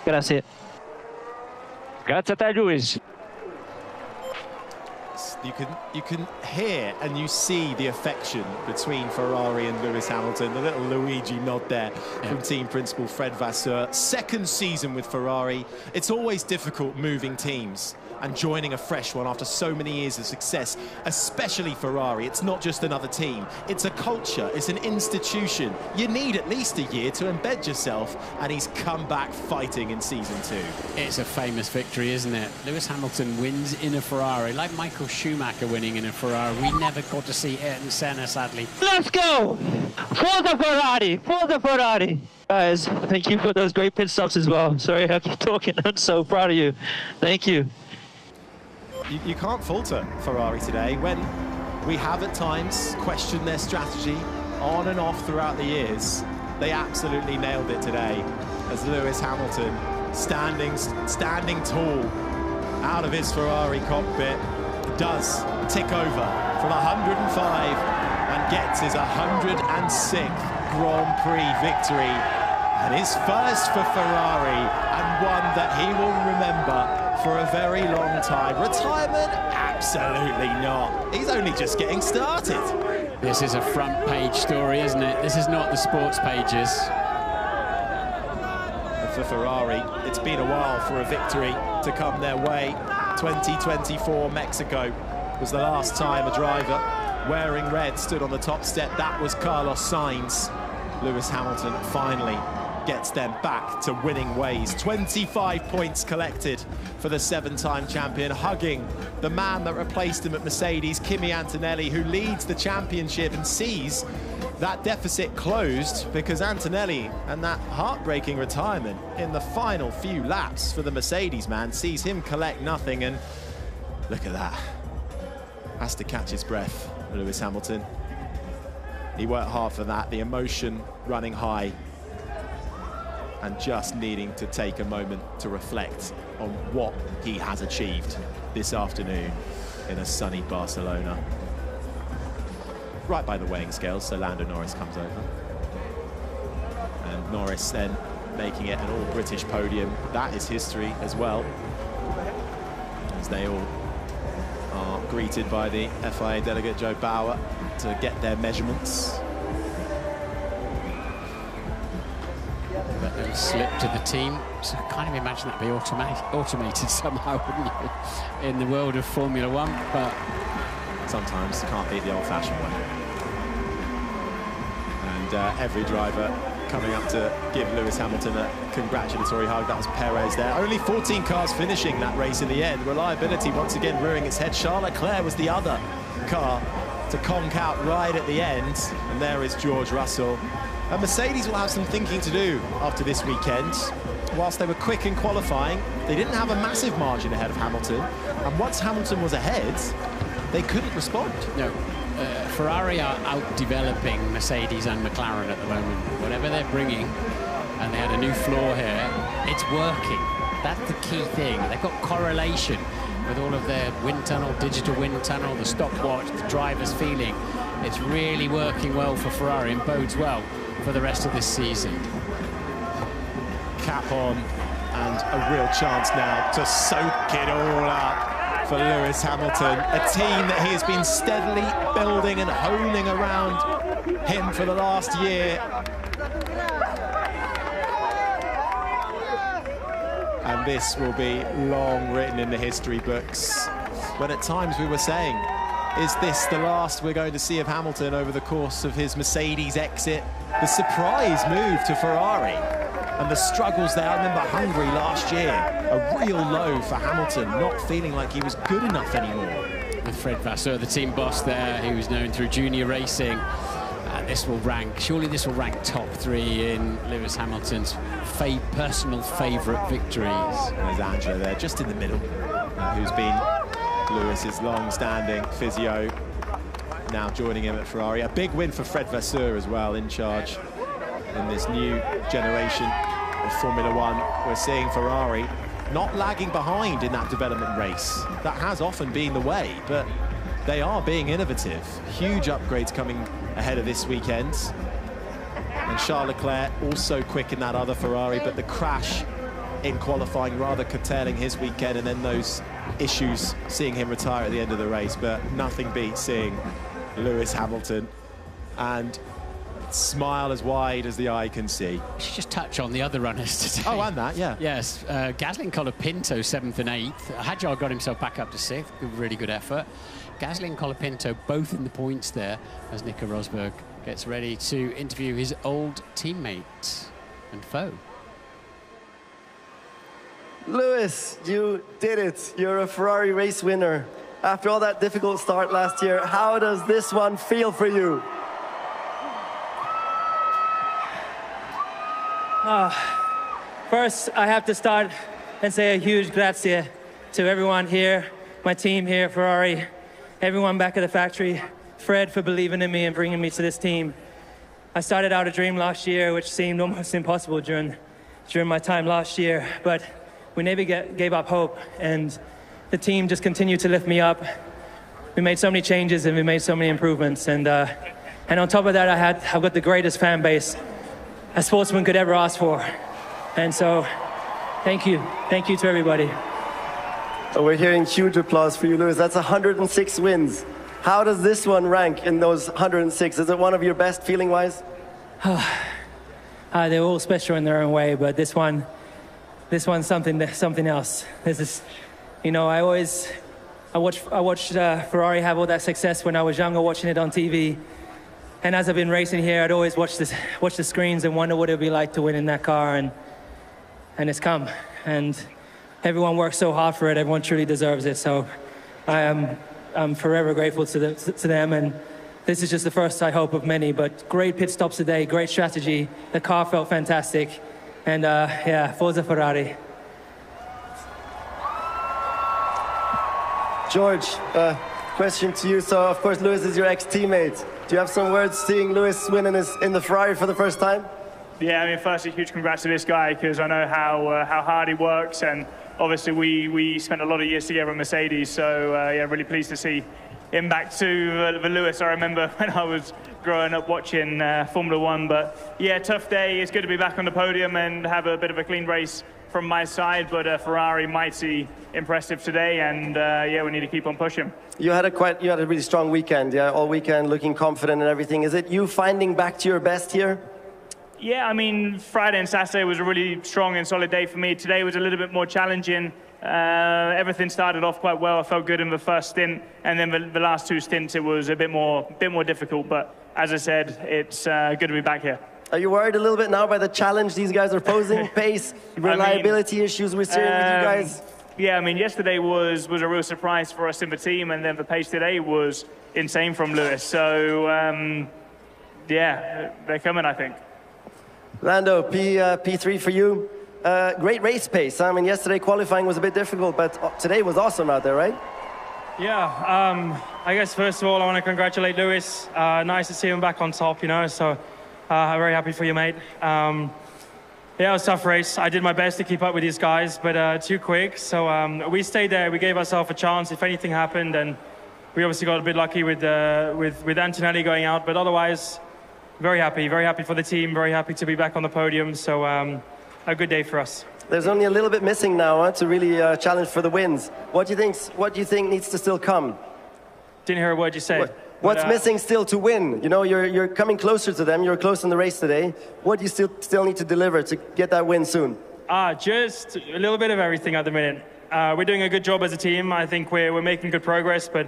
Grazie. Grazie a te, Luis. you can hear and you see the affection between Ferrari and Lewis Hamilton. The little Luigi nod there from team principal Fred Vasseur. Second season with Ferrari. It's always difficult moving teams and joining a fresh one after so many years of success, especially Ferrari. It's not just another team, it's a culture, it's an institution. You need at least a year to embed yourself, and he's come back fighting in season 2. It's a famous victory, isn't it? Lewis Hamilton wins in a Ferrari, like Michael Schumacher winning in a Ferrari. We never got to see Ayrton Senna, sadly. Let's go! For the Ferrari! For the Ferrari! Guys, thank you for those great pit stops as well. Sorry, I keep talking. I'm so proud of you. Thank you. You can't falter Ferrari today when we have at times questioned their strategy on and off throughout the years. They absolutely nailed it today as Lewis Hamilton standing tall out of his Ferrari cockpit does tick over from 105 and gets his 106th Grand Prix victory, and his first for Ferrari, and one that he will remember for a very long time. Retirement? Absolutely not. He's only just getting started. This is a front page story, isn't it? This is not the sports pages. For Ferrari, it's been a while for a victory to come their way. 2024 Mexico was the last time a driver wearing red stood on the top step. That was Carlos Sainz. Lewis Hamilton finally gets them back to winning ways. 25 points collected for the 7-time champion, hugging the man that replaced him at Mercedes, Kimi Antonelli, who leads the championship and sees that deficit closed because Antonelli and that heartbreaking retirement in the final few laps for the Mercedes man sees him collect nothing. And look at that. Has to catch his breath, Lewis Hamilton. He worked hard for that, the emotion running high, and just needing to take a moment to reflect on what he has achieved this afternoon in a sunny Barcelona. Right by the weighing scales, so Lando Norris comes over. And Norris then making it an all-British podium. That is history as well, as they all are greeted by the FIA delegate Joe Bauer to get their measurements. That little slip to the team, so I kind of imagine that'd be automated somehow, wouldn't you, in the world of Formula One, but sometimes you can't beat the old-fashioned way. And every driver coming up to give Lewis Hamilton a congratulatory hug. That was Perez there. Only 14 cars finishing that race in the end. Reliability once again rearing its head. Charles Leclerc was the other car to conk out right at the end. And there is George Russell. And Mercedes will have some thinking to do after this weekend. Whilst they were quick in qualifying, they didn't have a massive margin ahead of Hamilton. And once Hamilton was ahead, they couldn't respond. No. Ferrari are out-developing Mercedes and McLaren at the moment. Whatever they're bringing, and they had a new floor here, it's working. That's the key thing. They've got correlation with all of their wind tunnel, digital wind tunnel, the stopwatch, the driver's feeling. It's really working well for Ferrari and bodes well for the rest of this season. Cap on, and a real chance now to soak it all up for Lewis Hamilton, a team that he has been steadily building and honing around him for the last year. And this will be long written in the history books, when at times we were saying, is this the last we're going to see of Hamilton over the course of his Mercedes exit? The surprise move to Ferrari and the struggles there. I remember Hungary last year, a real low for Hamilton, not feeling like he was good enough anymore. With Fred Vasseur, the team boss there, he was known through junior racing. This will rank, surely this will rank top 3 in Lewis Hamilton's personal favourite victories. There's Angela there, just in the middle, who's been Lewis's long-standing physio, now joining him at Ferrari. A big win for Fred Vasseur as well, in charge in this new generation of Formula One. We're seeing Ferrari not lagging behind in that development race. That has often been the way, but they are being innovative. Huge upgrades coming ahead of this weekend. And Charles Leclerc also quick in that other Ferrari, but the crash in qualifying, rather curtailing his weekend, and then those issues seeing him retire at the end of the race. But nothing beats seeing Lewis Hamilton and smile as wide as the eye can see. We should just touch on the other runners today. Oh, and that, yeah. Yes, Gasly Colapinto 7th and 8th. Hadjar got himself back up to 6th. Really good effort. Gasly and Colapinto both in the points there as Nico Rosberg gets ready to interview his old teammate and foe. Lewis, you did it. You're a Ferrari race winner. After all that difficult start last year, how does this one feel for you? First, I have to start and say a huge grazie to everyone here, my team here, Ferrari, everyone back at the factory, Fred for believing in me and bringing me to this team. I started out a dream last year, which seemed almost impossible during my time last year, but we never gave up hope, and the team just continued to lift me up. We made so many changes and we made so many improvements, and on top of that, I've got the greatest fan base a sportsman could ever ask for. And so, thank you to everybody. We're hearing huge applause for you, Lewis. That's 106 wins. How does this one rank in those 106? Is it one of your best feeling-wise? They're all special in their own way, but this one's something else. This is, you know, I watched Ferrari have all that success when I was younger, watching it on TV. And as I've been racing here, I'd always watch the screens and wonder what it would be like to win in that car, and it's come. And everyone works so hard for it. Everyone truly deserves it. So I'm forever grateful to them. And this is just the first, I hope, of many. But great pit stops today, great strategy. The car felt fantastic. And yeah, Forza Ferrari. George, question to you. So, of course, Lewis is your ex-teammate. Do you have some words seeing Lewis win in the Ferrari for the first time? Yeah, I mean, firstly, huge congrats to this guy, because I know how hard he works, and obviously we spent a lot of years together at Mercedes, so yeah, really pleased to see him back to the Lewis I remember when I was growing up watching Formula One. But yeah, tough day. It's good to be back on the podium and have a bit of a clean race from my side, but Ferrari mighty impressive today, and yeah, we need to keep on pushing. You had a really strong weekend, yeah, all weekend, looking confident and everything. Is it you finding back to your best here? Yeah, I mean, Friday and Saturday was a really strong and solid day for me. Today was a little bit more challenging. Everything started off quite well. I felt good in the first stint, and then the last two stints it was a bit more difficult. But as I said, it's good to be back here. Are you worried a little bit now by the challenge these guys are posing? Pace, reliability issues we're seeing with you guys? Yeah, I mean, yesterday was a real surprise for us in the team, and then the pace today was insane from Lewis. So, yeah, they're coming, I think. Lando, P3 for you. Great race pace. I mean, yesterday qualifying was a bit difficult, but today was awesome out there, right? Yeah, I guess first of all, I want to congratulate Lewis. Nice to see him back on top, you know, so I'm very happy for you, mate. Yeah, it was a tough race. I did my best to keep up with these guys, but too quick. So we stayed there. We gave ourselves a chance if anything happened, and we obviously got a bit lucky with Antonelli going out. But otherwise, very happy for the team. Very happy to be back on the podium. So a good day for us. There's only a little bit missing now to really challenge for the wins. What do you think needs to still come? Didn't hear a word you said. What's missing still to win? You know, you're coming closer to them. You're close in the race today. What do you still need to deliver to get that win soon? Just a little bit of everything at the minute. We're doing a good job as a team. I think we're making good progress, but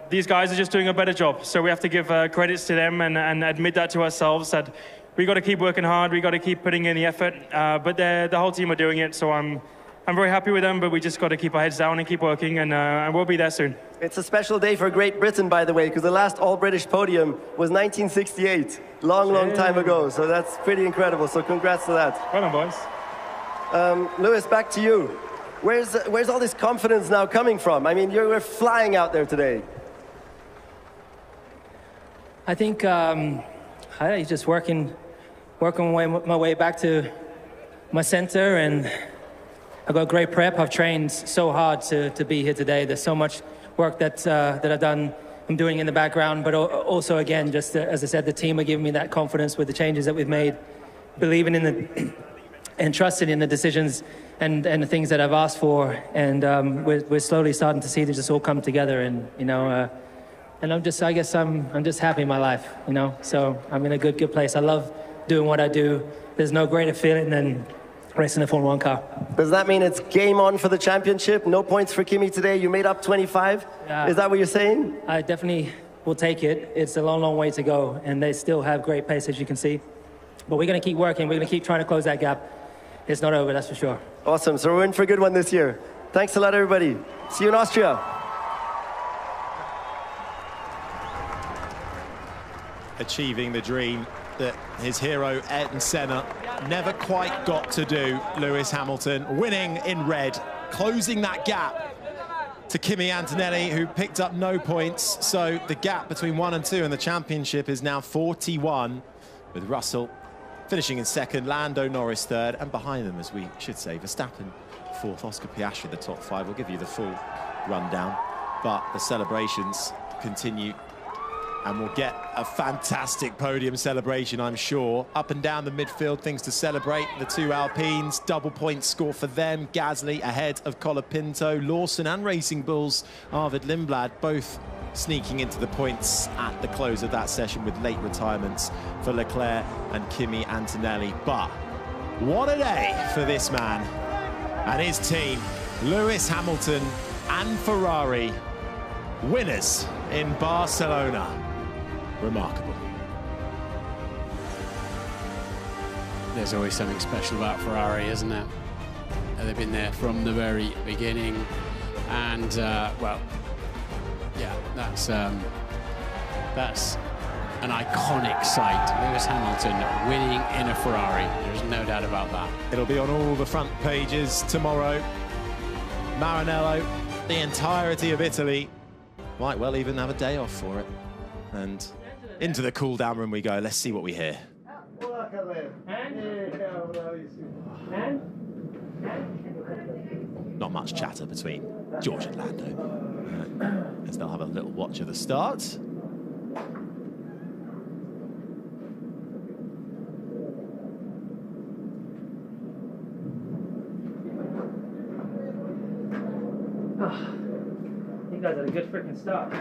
these guys are just doing a better job. So we have to give credits to them and admit that to ourselves, that we got to keep working hard. We got to keep putting in the effort. But the whole team are doing it. So I'm very happy with them, but we just got to keep our heads down and keep working, and we'll be there soon. It's a special day for Great Britain, by the way, because the last all-British podium was 1968, long time ago. So that's pretty incredible. So congrats to that. Well done, boys. Lewis, back to you. Where's all this confidence now coming from? I mean, you're flying out there today. I think I'm just working my way back to my center, and I've got great prep. I've trained so hard to be here today. There's so much work that I'm doing in the background, but also, again, just as I said, the team are giving me that confidence with the changes that we've made, believing in trusted in the decisions and the things that I've asked for, and we're slowly starting to see this just all come together, and and I guess I'm just happy in my life, so I'm in a good place. I love doing what I do. There's no greater feeling than racing a Formula 1 car. Does that mean it's game on for the championship? No points for Kimi today. You made up 25. Is that what you're saying? I definitely will take it. It's a long way to go, and they still have great pace, as you can see. But we're going to keep working. We're going to keep trying to close that gap. It's not over, that's for sure. Awesome. So we're in for a good one this year. Thanks a lot, everybody. See you in Austria. Achieving the dream that his hero Ayrton Senna never quite got to do. Lewis Hamilton winning in red, closing that gap to Kimi Antonelli, who picked up no points. So the gap between 1 and 2 in the championship is now 41, with Russell finishing in second, Lando Norris third, and behind them, as we should say, Verstappen fourth, Oscar Piastri the top 5. We'll give you the full rundown, but the celebrations continue, and we'll get a fantastic podium celebration, I'm sure. Up and down the midfield, things to celebrate. The 2 Alpines, double point score for them. Gasly ahead of Colapinto, Lawson and Racing Bulls Arvid Lindblad both sneaking into the points at the close of that session, with late retirements for Leclerc and Kimi Antonelli. But what a day for this man and his team. Lewis Hamilton and Ferrari, winners in Barcelona. Remarkable. There's always something special about Ferrari, isn't there? They've been there from the very beginning, and well, yeah, that's an iconic sight. Lewis Hamilton winning in a Ferrari. There's no doubt about that. It'll be on all the front pages tomorrow. Maranello, the entirety of Italy, might well even have a day off for it. And into the cool down room we go. Let's see what we hear. Not much chatter between George and Lando, as they'll have a little watch of the start. You guys had a good freaking start.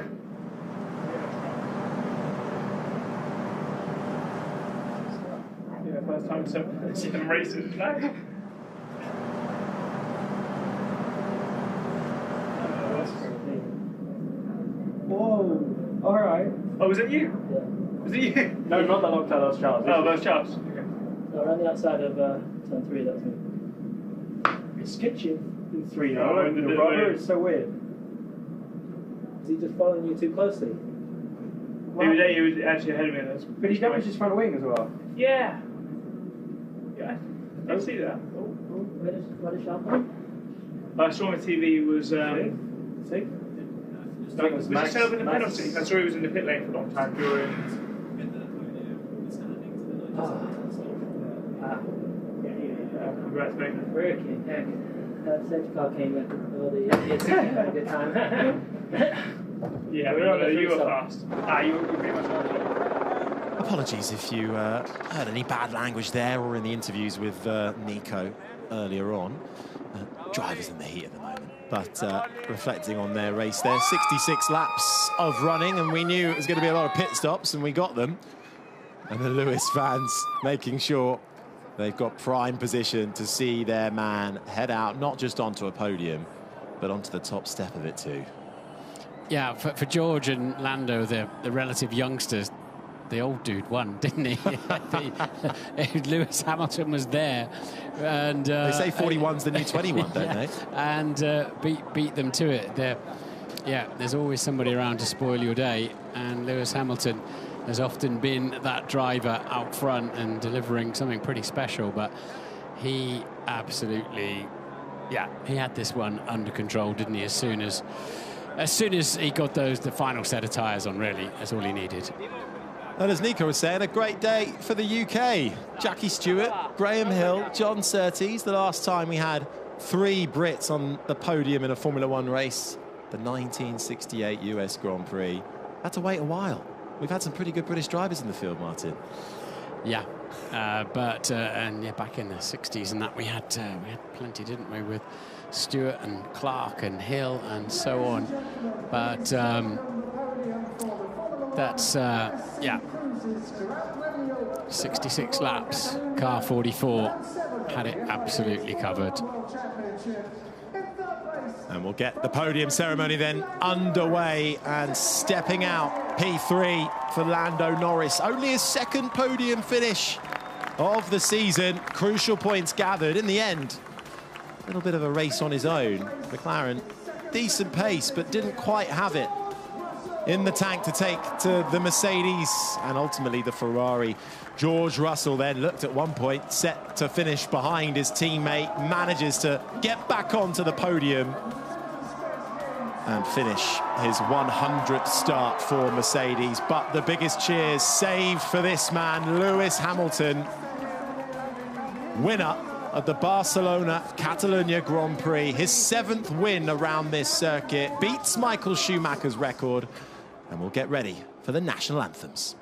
Yeah, first time to see them races today. Whoa! All right. Oh, was it you? Yeah. Was it you? No, not that long time. That was Charles. Oh, that was Charles. Okay. No, around the outside of turn 3. That was me. It's sketching in 3 now. Oh, The rubber is so weird. Is he just following you too closely? He was actually ahead of me. But he damaged his front wing as well. Yeah. Yeah, I did see that. Where did Charles go? I saw on TV was. See? Was he serving the penalty? I saw he was in the pit lane for a long time during. Congrats, mate. Hurricane, heck. That safety car came in. Had a good time. Yeah, you were fast. You were pretty much on. Apologies if you heard any bad language there, or in the interviews with Nico earlier on. Drivers in the heat at the moment, but reflecting on their race there. 66 laps of running, and we knew it was going to be a lot of pit stops, and we got them. And the Lewis fans making sure they've got prime position to see their man head out, not just onto a podium, but onto the top step of it too. Yeah, for George and Lando, the relative youngsters, the old dude won, didn't he? Lewis Hamilton was there, and they say 41's the new 21, don't yeah, they? And beat them to it. Yeah, there's always somebody around to spoil your day, and Lewis Hamilton has often been that driver out front and delivering something pretty special. But he absolutely, yeah, he had this one under control, didn't he? As soon as he got the final set of tyres on, really, that's all he needed. And as Nico was saying, a great day for the UK. Jackie Stewart, Graham Hill, John Surtees. The last time we had 3 Brits on the podium in a Formula 1 race, the 1968 US Grand Prix. Had to wait a while. We've had some pretty good British drivers in the field, Martin. Yeah, And yeah, back in the 60s and that we had plenty, didn't we, with Stewart and Clark and Hill and so on. But that's yeah, 66 laps. Car 44 had it absolutely covered. And we'll get the podium ceremony then underway, and stepping out, P3 for Lando Norris. Only his second podium finish of the season. Crucial points gathered in the end. A little bit of a race on his own. McLaren, decent pace, but didn't quite have it in the tank to take to the Mercedes and ultimately the Ferrari. George Russell then looked at one point set to finish behind his teammate, manages to get back onto the podium and finish his 100th start for Mercedes. But the biggest cheers saved for this man, Lewis Hamilton, winner of the Barcelona Catalunya Grand Prix, his 7th win around this circuit, beats Michael Schumacher's record, and we'll get ready for the national anthems.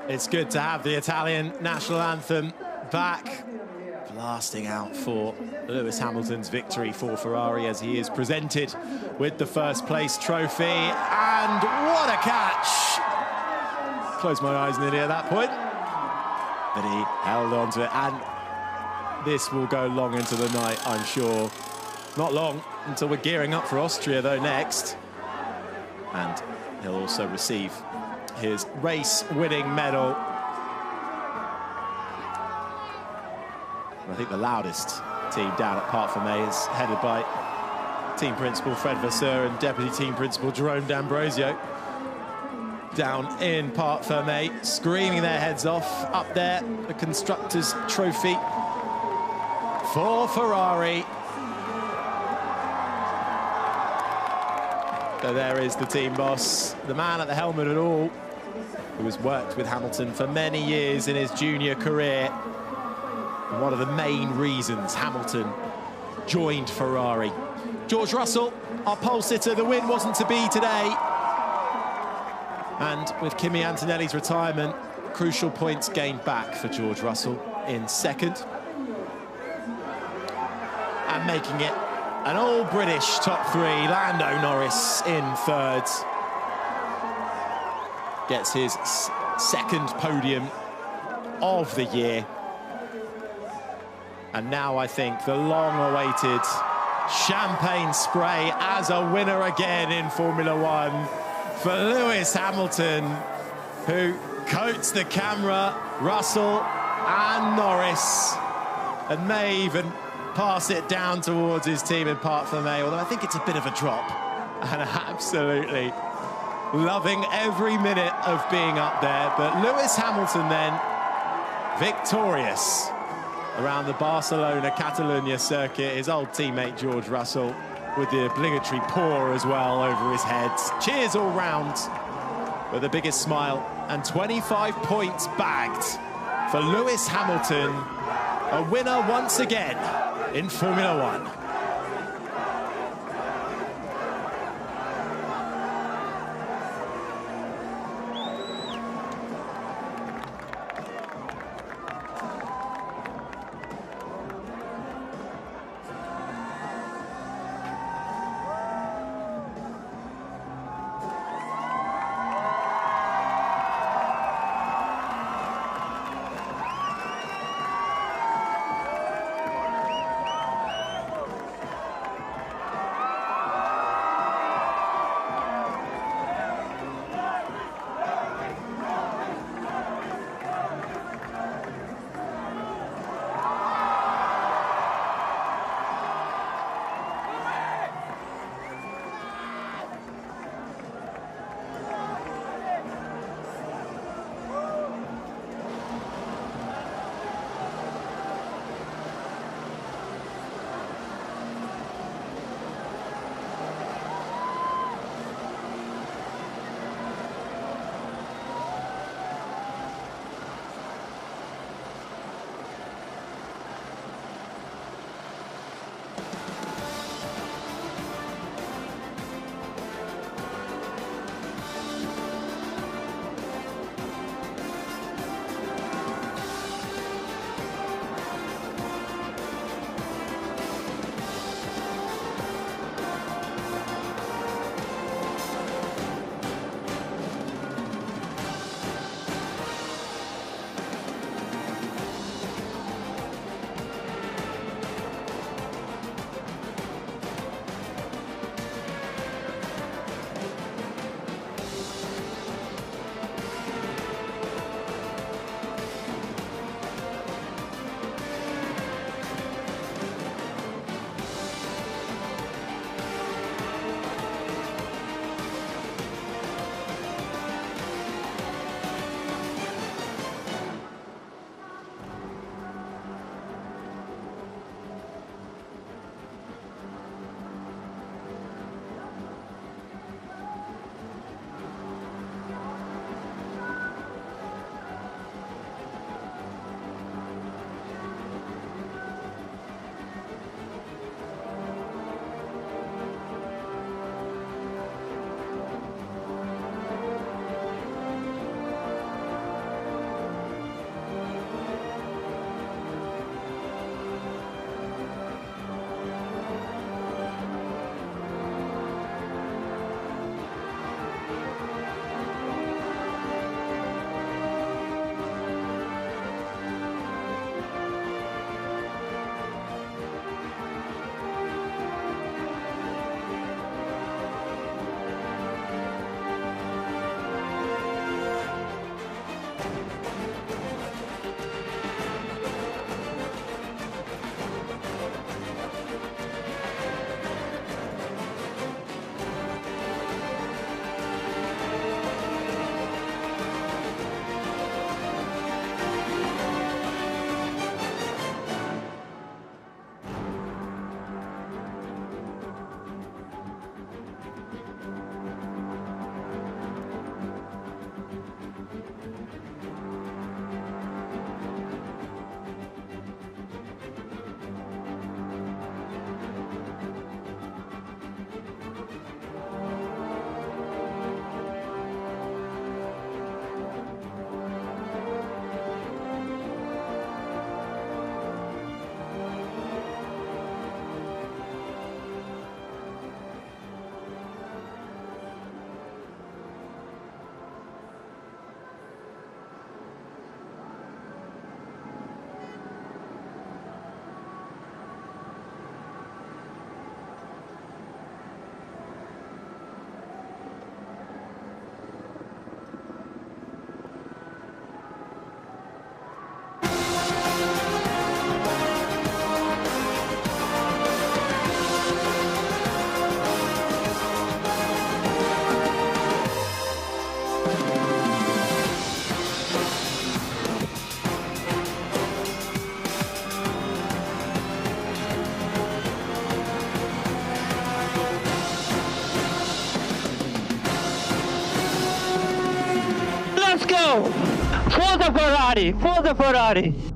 It's good to have the Italian national anthem back, blasting out for Lewis Hamilton's victory for Ferrari as he is presented with the first place trophy. And what a catch! Closed my eyes nearly at that point, but he held on to it, and this will go long into the night, I'm sure. Not long until we're gearing up for Austria, though, next. And he'll also receive his race-winning medal. I think the loudest team down at Parc Fermé is headed by team principal Fred Vasseur and deputy team principal Jerome D'Ambrosio. Down in Parc Fermé, screaming their heads off. Up there, the Constructors' Trophy for Ferrari. So there is the team boss, the man at the helmet and all, who has worked with Hamilton for many years in his junior career. And one of the main reasons Hamilton joined Ferrari. George Russell, our pole sitter, the win wasn't to be today. And with Kimi Antonelli's retirement, crucial points gained back for George Russell in second. And making it an all-British top three, Lando Norris in third. Gets his second podium of the year. And now I think the long-awaited champagne spray as a winner again in Formula One for Lewis Hamilton, who coats the camera, Russell and Norris, and may even pass it down towards his team in Parc Fermé, although I think it's a bit of a drop. And absolutely loving every minute of being up there. But Lewis Hamilton then victorious around the Barcelona Catalunya circuit. His old teammate George Russell with the obligatory paw as well over his head. Cheers all round with the biggest smile, and 25 points bagged for Lewis Hamilton, a winner once again in Formula One. go! Forza Ferrari! Forza Ferrari!